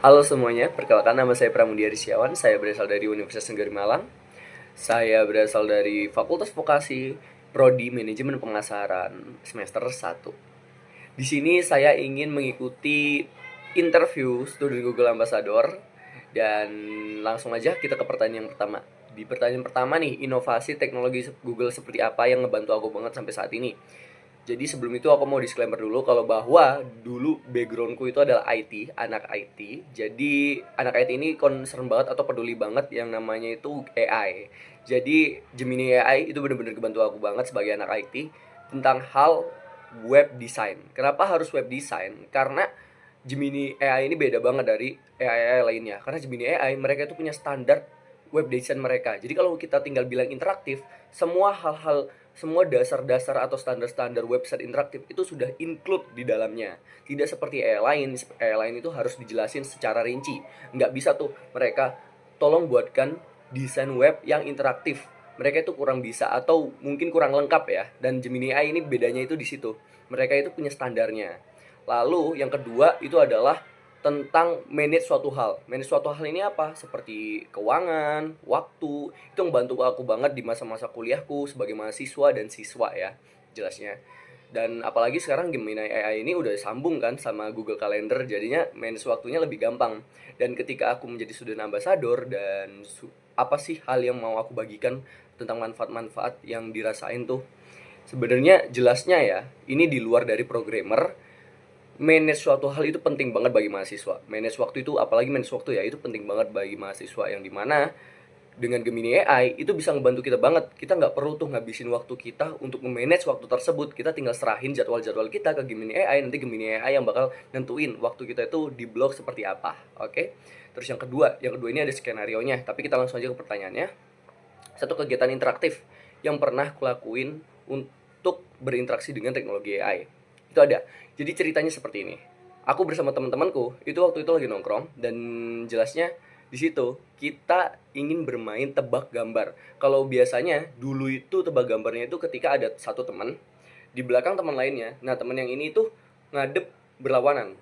Halo semuanya, perkenalkan nama saya Pramudia Rizyawan. Saya berasal dari Universitas Negeri Malang. Saya berasal dari Fakultas Vokasi, Prodi Manajemen Pemasaran semester 1. Di sini saya ingin mengikuti interview studi Google Ambassador dan langsung aja kita ke pertanyaan yang pertama. Di pertanyaan pertama nih, inovasi teknologi Google seperti apa yang ngebantu aku banget sampai saat ini? Jadi sebelum itu aku mau disclaimer dulu kalau bahwa dulu backgroundku itu adalah IT, anak IT. Jadi anak IT ini concern banget atau peduli banget yang namanya itu AI. Jadi Gemini AI itu benar-benar kebantu aku banget sebagai anak IT tentang hal web design. Kenapa harus web design? Karena Gemini AI ini beda banget dari AI lainnya. Karena Gemini AI mereka itu punya standar web design mereka. Jadi kalau kita tinggal bilang interaktif, semua hal-hal, semua dasar-dasar atau standar-standar website interaktif itu sudah include di dalamnya. Tidak seperti AI lain. AI lain itu harus dijelasin secara rinci. Nggak bisa tuh mereka tolong buatkan desain web yang interaktif. Mereka itu kurang bisa atau mungkin kurang lengkap ya. Dan Gemini AI ini bedanya itu di situ. Mereka itu punya standarnya. Lalu yang kedua itu adalah tentang manage suatu hal. Manage suatu hal ini apa? Seperti keuangan, waktu. Itu yang bantu aku banget di masa-masa kuliahku sebagai mahasiswa dan siswa ya, jelasnya. Dan apalagi sekarang Gemini AI ini udah sambung kan sama Google Calendar, jadinya manage waktunya lebih gampang. Dan ketika aku menjadi student ambassador dan apa sih hal yang mau aku bagikan tentang manfaat-manfaat yang dirasain tuh? Sebenarnya jelasnya ya, ini di luar dari programmer. Manage suatu hal itu penting banget bagi mahasiswa. Manage waktu itu, apalagi manage waktu ya, itu penting banget bagi mahasiswa yang dimana dengan Gemini AI itu bisa ngebantu kita banget. Kita nggak perlu tuh ngabisin waktu kita untuk memanage waktu tersebut. Kita tinggal serahin jadwal-jadwal kita ke Gemini AI. Nanti Gemini AI yang bakal nentuin waktu kita itu di blog seperti apa. Oke. Terus yang kedua ini ada skenario nya. Tapi kita langsung aja ke pertanyaannya. Satu kegiatan interaktif yang pernah kulakuin untuk berinteraksi dengan teknologi AI. Itu ada. Jadi ceritanya seperti ini. Aku bersama teman-temanku itu waktu itu lagi nongkrong dan jelasnya di situ kita ingin bermain tebak gambar. Kalau biasanya dulu itu tebak gambarnya itu ketika ada satu teman di belakang teman lainnya. Nah, teman yang ini tuh ngadep berlawanan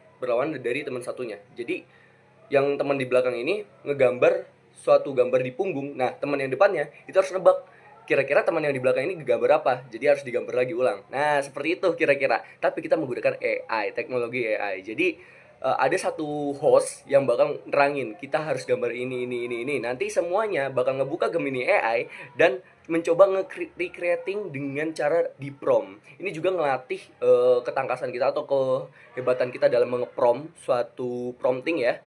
dari teman satunya. Jadi yang teman di belakang ini ngegambar suatu gambar di punggung. Nah, teman yang depannya itu harus nebak kira-kira teman yang di belakang ini gambar apa. Jadi harus digambar lagi ulang. Nah, seperti itu kira-kira. Tapi kita menggunakan AI, teknologi AI. Jadi ada satu host yang bakal nerangin kita harus gambar ini. Nanti semuanya bakal ngebuka Gemini AI dan mencoba nge-recreating dengan cara di prompt. Ini juga ngelatih ketangkasan kita atau kehebatan kita dalam nge-prompt suatu prompting ya.